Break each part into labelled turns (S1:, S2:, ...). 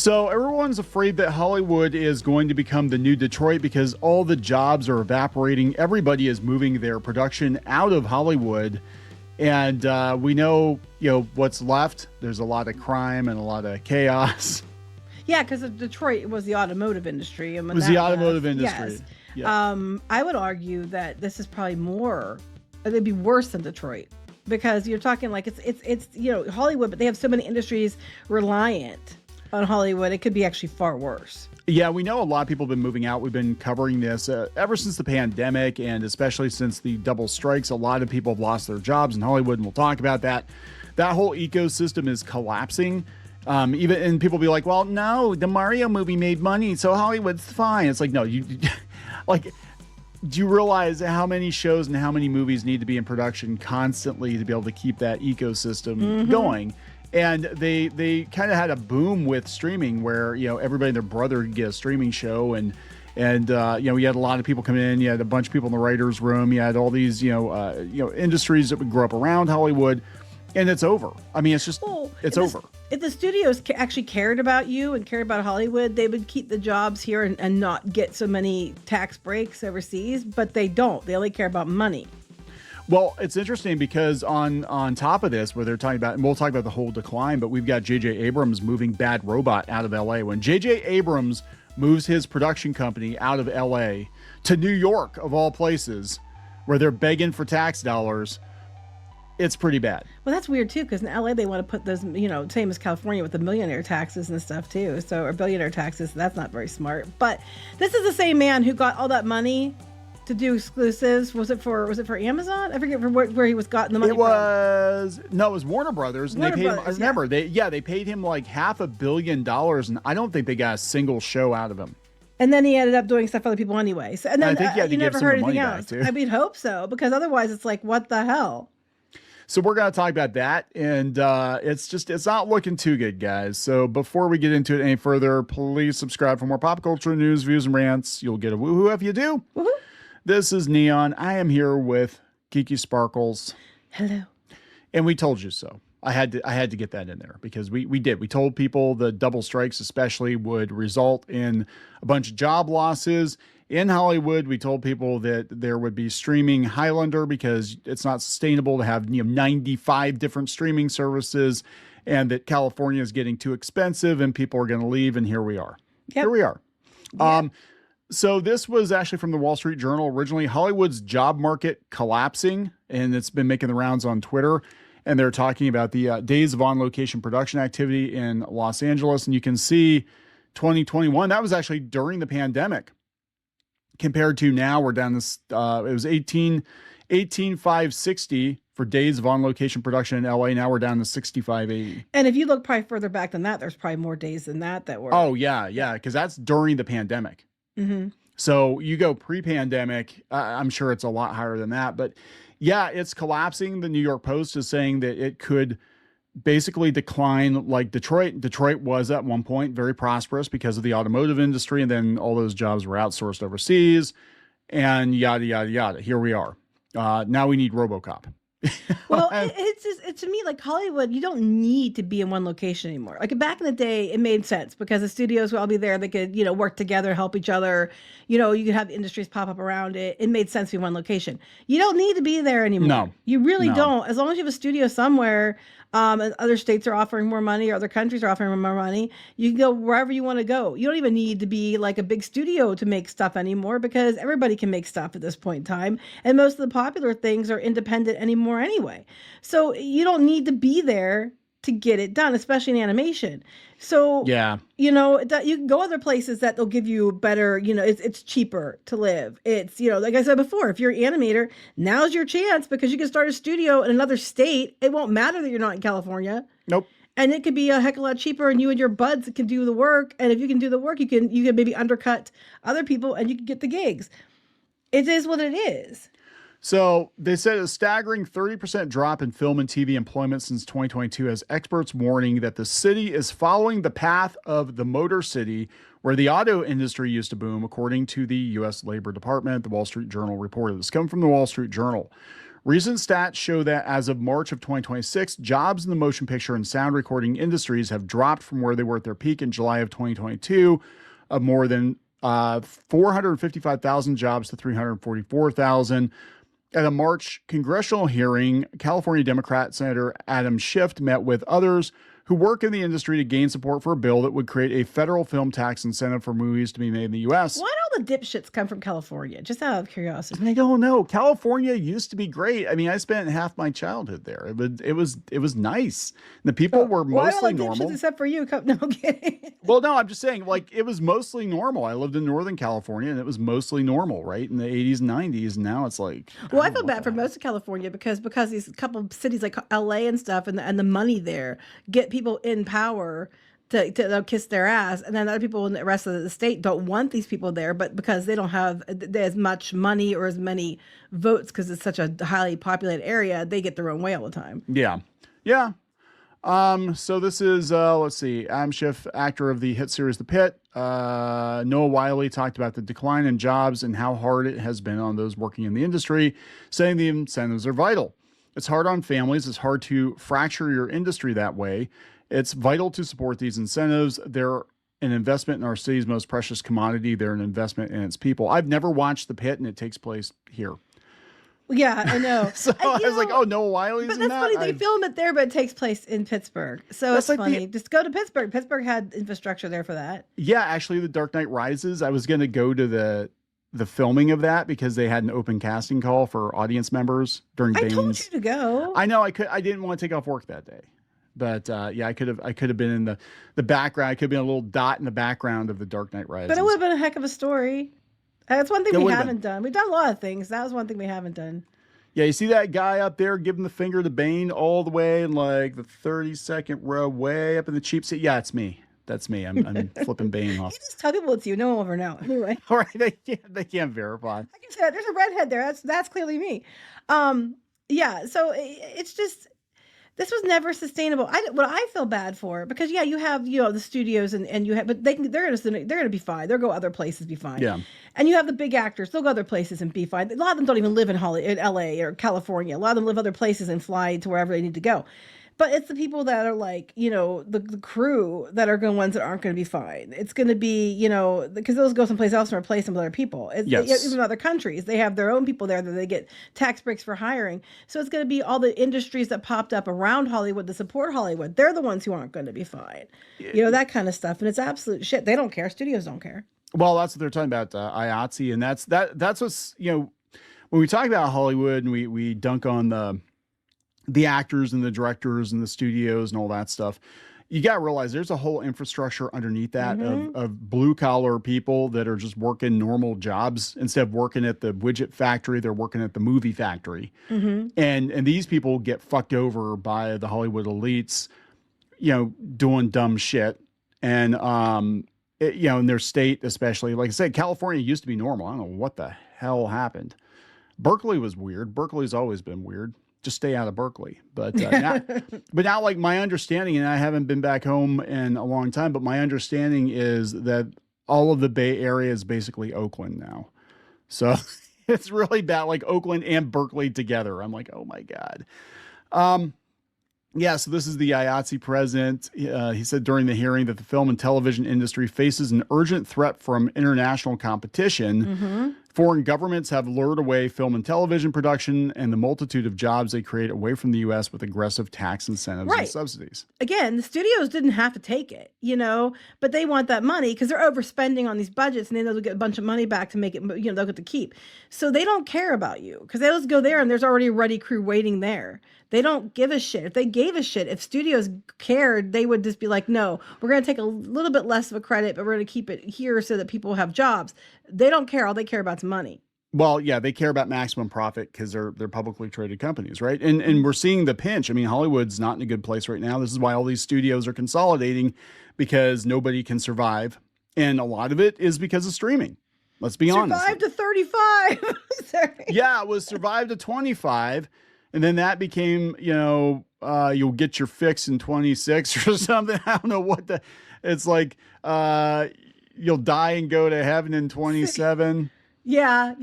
S1: So everyone's afraid that Hollywood is going to become the new Detroit because all the jobs are evaporating. Everybody is moving their production out of Hollywood. And we know, what's left. There's a lot of crime and a lot of chaos.
S2: Yeah, because Detroit was the automotive industry. And
S1: it was the automotive industry.
S2: Yes.
S1: Yeah.
S2: I would argue that this is probably it'd be worse than Detroit. Because you're talking like it's Hollywood, but they have so many industries reliant on Hollywood. It could be actually far worse.
S1: Yeah, we know a lot of people have been moving out. We've been covering this ever since the pandemic, and especially since the double strikes. A lot of people have lost their jobs in Hollywood, and we'll talk about that. That whole ecosystem is collapsing. And people be like, well, no, the Mario movie made money, so Hollywood's fine. It's like, no, do you realize how many shows and how many movies need to be in production constantly to be able to keep that ecosystem going? And they kind of had a boom with streaming where, everybody and their brother could get a streaming show. And you had a lot of people come in. You had a bunch of people in the writer's room. You had all these, industries that would grow up around Hollywood. And it's over. I mean, it's just, it's over.
S2: If the studios actually cared about you and cared about Hollywood, they would keep the jobs here and not get so many tax breaks overseas, but they don't. They only care about money.
S1: Well, it's interesting because on top of this, where they're talking about, and we'll talk about the whole decline, but we've got J.J. Abrams moving Bad Robot out of L.A. When J.J. Abrams moves his production company out of L.A. to New York, of all places, where they're begging for tax dollars, it's pretty bad.
S2: Well, that's weird too, because in LA they want to put those, same as California with the millionaire taxes and stuff too. So, or billionaire taxes. That's not very smart. But this is the same man who got all that money to do exclusives. Was it for Amazon? I forget where he was gotten the money.
S1: It was Warner Brothers. And
S2: Warner
S1: they paid
S2: Brothers,
S1: him, I remember they paid him like $500 million, and I don't think they got a single show out of him.
S2: And then he ended up doing stuff for other people anyway. So, and then
S1: I think he had to
S2: you
S1: give
S2: never
S1: some
S2: heard
S1: of the
S2: anything
S1: money
S2: else.
S1: back, too.
S2: I mean, hope so, because otherwise it's like, what the hell?
S1: So we're going to talk about that, and it's not looking too good, guys. So before we get into it any further, please subscribe for more pop culture news, views, and rants. You'll get a woohoo if you do.
S2: Woohoo.
S1: This is Kneon. I am here with Geeky Sparkles.
S2: Hello.
S1: And we told you so. I had to get that in there because we did. We told people the double strikes especially would result in a bunch of job losses. In Hollywood, we told people that there would be streaming Highlander because it's not sustainable to have 95 different streaming services, and that California is getting too expensive and people are going to leave. And here we are.
S2: Yep.
S1: Here we are.
S2: Yep.
S1: So this was actually from the Wall Street Journal. Originally, Hollywood's job market collapsing, and it's been making the rounds on Twitter. And they're talking about the days of on-location production activity in Los Angeles. And you can see 2021, that was actually during the pandemic. Compared to now, we're down this, it was 18,560 for days of on-location production in LA. Now we're down to 6,580.
S2: And if you look probably further back than that, there's probably more days than that were.
S1: Oh, yeah, because that's during the pandemic.
S2: Mm-hmm.
S1: So you go pre-pandemic, I'm sure it's a lot higher than that. But yeah, it's collapsing. The New York Post is saying that it could basically decline like Detroit. Detroit was at one point very prosperous because of the automotive industry, and then all those jobs were outsourced overseas, and yada, yada, yada. Here we are. Now we need RoboCop.
S2: Well, it's to me like Hollywood, you don't need to be in one location anymore. Like back in the day, it made sense because the studios would all be there. They could, work together, help each other. You could have industries pop up around it. It made sense to be one location. You don't need to be there anymore.
S1: No,
S2: you really don't. As long as you have a studio somewhere, and other states are offering more money or other countries are offering more money, you can go wherever you want to go. You don't even need to be like a big studio to make stuff anymore because everybody can make stuff at this point in time. And most of the popular things are independent anymore anyway. So you don't need to be there to get it done, especially in animation. So,
S1: yeah,
S2: you can go other places that they'll give you better, it's cheaper to live. It's, like I said before, if you're an animator, now's your chance because you can start a studio in another state. It won't matter that you're not in California.
S1: Nope.
S2: And it could be a heck of a lot cheaper, and you and your buds can do the work. And if you can do the work, you can maybe undercut other people and you can get the gigs. It is what it is.
S1: So they said a staggering 30% drop in film and TV employment since 2022 as experts warning that the city is following the path of the Motor City, where the auto industry used to boom, according to the U.S. Labor Department. The Wall Street Journal reported this. Coming from the Wall Street Journal. Recent stats show that as of March of 2026, jobs in the motion picture and sound recording industries have dropped from where they were at their peak in July of 2022 of more than 455,000 jobs to 344,000. At a March congressional hearing, California Democrat Senator Adam Schiff met with others who work in the industry to gain support for a bill that would create a federal film tax incentive for movies to be made in the U.S.
S2: Why do all the dipshits come from California? Just out of curiosity.
S1: I don't know. California used to be great. I mean, I spent half my childhood there. It was nice. The people were mostly normal.
S2: Dipshits except for you. No, I'm kidding.
S1: Well, no, I'm just saying, like, it was mostly normal. I lived in Northern California, and it was mostly normal, right? In the 80s and 90s, and now it's like...
S2: Well, I feel bad for most of California because these couple of cities like LA and stuff and the money there get people in power to kiss their ass, and then other people in the rest of the state don't want these people there, but because they don't have as much money or as many votes because it's such a highly populated area, they get their own way all the time.
S1: Yeah. So this is let's see, Adam Schiff, actor of the hit series The Pit. Noah Wiley talked about the decline in jobs and how hard it has been on those working in the industry, saying the incentives are vital. It's hard on families. It's hard to fracture your industry that way. It's vital to support these incentives. They're an investment in our city's most precious commodity. They're an investment in its people. I've never watched The Pit, and it takes place here.
S2: Yeah, I know.
S1: So I was like, oh, Noah Wiley's
S2: but
S1: in
S2: that's
S1: that?
S2: funny. They film it there, but it takes place in Pittsburgh. So it's
S1: like
S2: funny. Just go to Pittsburgh. Pittsburgh had infrastructure there for that.
S1: Yeah, actually, The Dark Knight Rises, I was going to go to the filming of that because they had an open casting call for audience members during Bane's.
S2: I told you to go.
S1: I know. I didn't want to take off work that day. But yeah, I could have been in the background. I could have been a little dot in the background of The Dark Knight Rises.
S2: But it would have been a heck of a story. That's one thing we haven't done. We've done a lot of things. That was one thing we haven't done.
S1: Yeah, you see that guy up there giving the finger to Bane all the way in like the 32nd row, way up in the cheap seat. Yeah, it's me. That's me. I'm flipping Bane off.
S2: You just tell people it's you. No one will ever know. Anyway.
S1: All right, they can't verify.
S2: I can say that. There's a redhead there. That's clearly me. Yeah. So it's just. This was never sustainable. What I feel bad for, because yeah, you have the studios and you have, but they're gonna be fine. They'll go other places, be fine.
S1: Yeah.
S2: And you have the big actors. They'll go other places and be fine. A lot of them don't even live in LA or California. A lot of them live other places and fly to wherever they need to go. But it's the people that are like, the crew that are the ones that aren't going to be fine. It's going to be, because those go someplace else and replace them with other people.
S1: Yes.
S2: Even other countries, they have their own people there that they get tax breaks for hiring. So it's going to be all the industries that popped up around Hollywood to support Hollywood. They're the ones who aren't going to be fine. That kind of stuff. And it's absolute shit. They don't care. Studios don't care.
S1: Well, that's what they're talking about, IATSE. And that's what's, when we talk about Hollywood and we dunk on the actors and the directors and the studios and all that stuff, you got to realize there's a whole infrastructure underneath that of blue collar people that are just working normal jobs. Instead of working at the widget factory, they're working at the movie factory. And these people get fucked over by the Hollywood elites, doing dumb shit. And, in their state, especially, like I said, California used to be normal. I don't know what the hell happened. Berkeley was weird. Berkeley's always been weird. Just stay out of Berkeley. But now, like, my understanding, and I haven't been back home in a long time, but my understanding is that all of the Bay Area is basically Oakland now. So it's really bad, like Oakland and Berkeley together. I'm like, oh my God. Yeah, so this is the IATSE president. He said during the hearing that the film and television industry faces an urgent threat from international competition. Foreign governments have lured away film and television production and the multitude of jobs they create away from the U.S. with aggressive tax incentives and subsidies.
S2: Again, the studios didn't have to take it, but they want that money because they're overspending on these budgets and then they'll get a bunch of money back to make it, they'll get to keep. So they don't care about you because they'll just go there and there's already a ready crew waiting there. They don't give a shit. If they gave a shit, if studios cared, they would just be like, no, we're going to take a little bit less of a credit, but we're going to keep it here so that people have jobs. They don't care. All they care about is money.
S1: Well, yeah, they care about maximum profit because they're publicly traded companies, right? And we're seeing the pinch. I mean, Hollywood's not in a good place right now. This is why all these studios are consolidating because nobody can survive. And a lot of it is because of streaming. Let's be honest.
S2: Survive to 35. Sorry.
S1: Yeah, it was survive to 25. And then that became, you'll get your fix in 26 or something. I don't know what it's like, you'll die and go to heaven in 27.
S2: Yeah.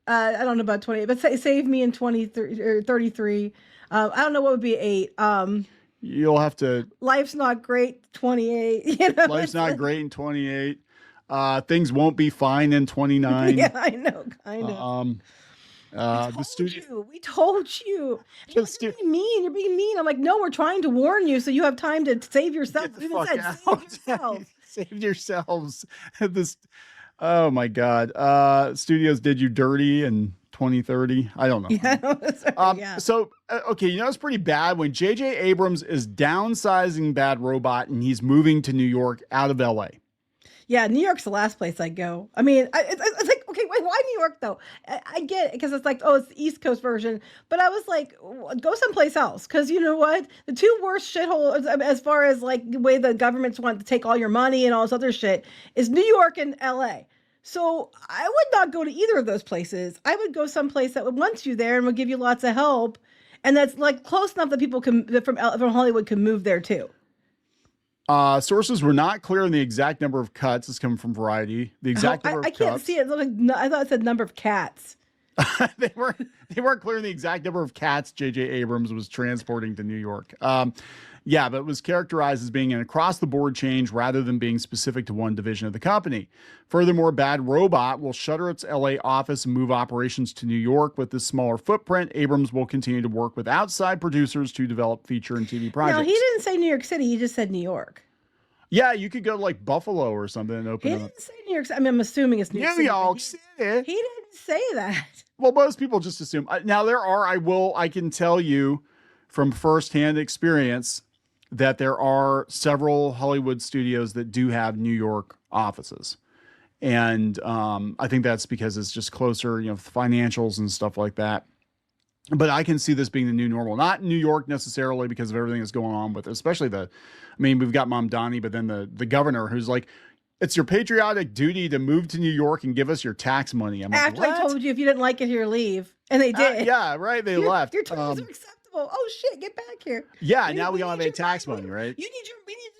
S2: I don't know about 28, but save me in 23 or 33. I don't know what would be 8.
S1: You'll have to.
S2: Life's not great. 28. You know,
S1: Life's not great in 28. Things won't be fine in 29.
S2: Yeah, I know, kind of.
S1: The studio.
S2: We told you. You're being mean. You're being mean. I'm like, no, we're trying to warn you so you have time to save yourself.
S1: Get the fuck out. Save yourselves. This. Oh my God. Studios did you dirty in 2030. I don't know.
S2: Yeah.
S1: So, okay, you know, it's pretty bad when J.J. Abrams is downsizing Bad Robot and he's moving to New York out of LA.
S2: Yeah, New York's the last place I'd go. I mean, it's like, okay, why New York though? I get it because it's like, oh, it's the East Coast version. But I was like, go someplace else because you know what? The two worst shitholes as far as like the way the governments want to take all your money and all this other shit is New York and LA. So I would not go to either of those places. I would go someplace that would want you there and would give you lots of help, and that's like close enough that people from Hollywood can move there too.
S1: Sources were not clear on the exact number of cuts. This coming from Variety. The exact number of cuts.
S2: I can't see it. I thought it said number of cats.
S1: They weren't clear on the exact number of cats J.J. Abrams was transporting to New York. Yeah, but it was characterized as being an across-the-board change rather than being specific to one division of the company. Furthermore, Bad Robot will shutter its LA office and move operations to New York. With this smaller footprint, Abrams will continue to work with outside producers to develop feature and TV projects.
S2: No, he didn't say New York City. He just said New York.
S1: Yeah, you could go to like Buffalo or something and open
S2: He didn't say New York City. I mean, I'm assuming it's New York City.
S1: New York City.
S2: He didn't say that.
S1: Well, most people just assume. Now, I can tell you from firsthand experience that there are several Hollywood studios that do have New York offices. And I think that's because it's just closer, you know, financials and stuff like that. But I can see this being the new normal, not in New York necessarily because of everything that's going on with it, especially we've got Mom Donnie, but then the governor who's like, it's your patriotic duty to move to New York and give us your tax money. I'm
S2: After
S1: like,
S2: I told you if you didn't like it here, leave. And they did.
S1: Yeah, right. They left.
S2: Your terms are acceptable. Oh shit, get back here.
S1: Yeah, now we don't have any tax money, right?
S2: We need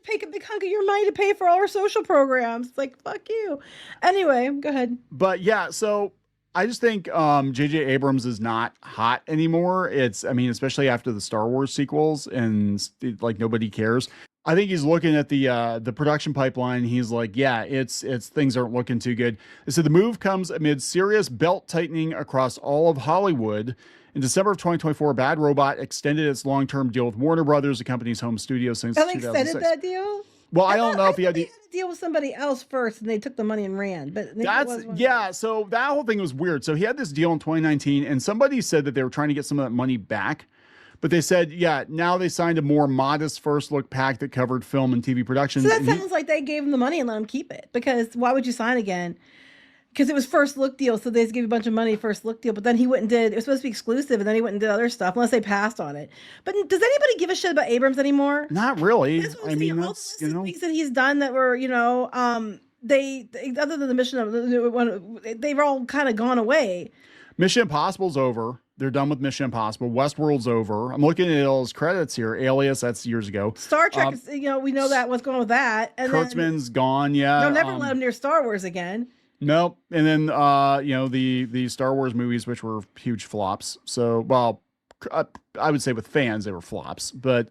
S2: to take a big hunk of your money to pay for all our social programs. It's like, fuck you. Anyway, go ahead.
S1: But yeah, so I just think J.J. Abrams is not hot anymore. Especially after the Star Wars sequels and like nobody cares. I think he's looking at the production pipeline. He's like, yeah, it's things aren't looking too good. So the move comes amid serious belt tightening across all of Hollywood. In December of 2024, Bad Robot extended its long-term deal with Warner Brothers, the company's home studio since 2006.
S2: Extended that deal?
S1: Well, I don't know if he had
S2: to deal with somebody else first, and they took the money and ran. But
S1: so that whole thing was weird. So he had this deal in 2019, and somebody said that they were trying to get some of that money back. But they said, yeah, now they signed a more modest first look pack that covered film and TV production.
S2: So that sounds like they gave him the money and let him keep it. Because why would you sign again? Because it was first look deal, so they just gave you a bunch of money first look deal. But then he went and did, it was supposed to be exclusive, and then he went and did other stuth unless they passed on it. But does anybody give a shit about Abrams anymore?
S1: Not really.
S2: That's what I'm saying. All the things that he's done that were, they other than the mission, they've all kind of gone away.
S1: Mission Impossible's over. They're done with Mission Impossible. Westworld's over. I'm looking at all his credits here. Alias, that's years ago.
S2: Star Trek, we know that what's going on with that. And
S1: Kurtzman's gone. Yeah,
S2: they'll never let him near Star Wars again.
S1: Nope. And then the Star Wars movies, which were huge flops. So, well, I would say with fans they were flops. But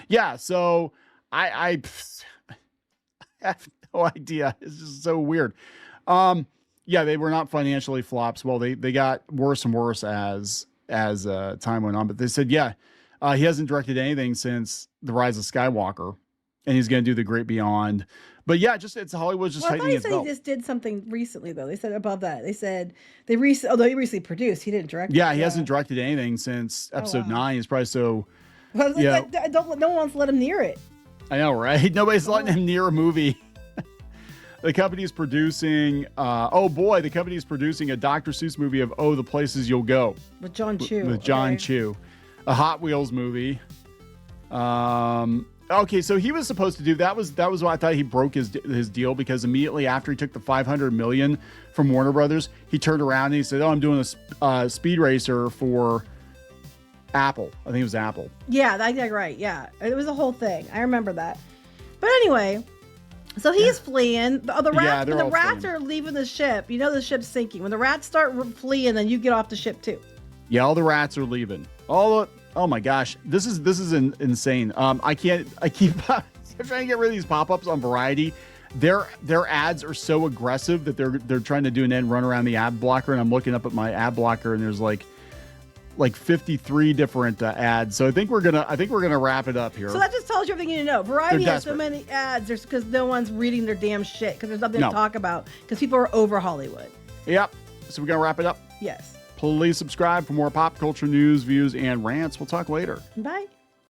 S1: yeah. So I have no idea. It's just so weird. Yeah, they were not financially flops. Well, they got worse and worse as time went on. But they said, yeah, he hasn't directed anything since The Rise of Skywalker, and he's going to do The Great Beyond. But yeah, it's Hollywood's just tightening its belt.
S2: He just did something recently, though. They said above that. They said although he recently produced, he didn't direct.
S1: Yeah, he hasn't directed anything since episode 9. He's probably so.
S2: Well, no one wants to let him near it.
S1: I know, right? Nobody's letting him near a movie. The company's producing, the company's producing a Dr. Seuss movie of the Places You'll Go.
S2: With John Chu.
S1: With John Chu. A Hot Wheels movie. Okay, so he was supposed to do, that was what I thought he broke his deal, because immediately after he took the $500 million from Warner Brothers, he turned around and he said, I'm doing a speed racer for Apple. I think it was Apple.
S2: Yeah, right. Yeah. It was a whole thing. I remember that. But anyway. So he's fleeing. The rats,
S1: Yeah,
S2: when
S1: they're
S2: the
S1: all
S2: rats
S1: fleeing.
S2: are leaving the ship, you know the ship's sinking. When the rats start fleeing, then you get off the ship too.
S1: Yeah, all the rats are leaving. Oh my gosh, this is insane. I keep I'm trying to get rid of these pop-ups on Variety. Their ads are so aggressive that they're trying to do an end run around the ad blocker, and I'm looking up at my ad blocker, and there's like 53 different ads. So I think we're gonna wrap it up here.
S2: So that just tells you everything you need to know. Variety
S1: They're
S2: has so
S1: desperate.
S2: many ads. There's because no one's reading their damn shit because there's nothing
S1: No.
S2: to talk about because people are over Hollywood.
S1: Yep. So we're gonna wrap it up.
S2: Yes.
S1: Please subscribe for more pop culture news, views, and rants. We'll talk later.
S2: Bye.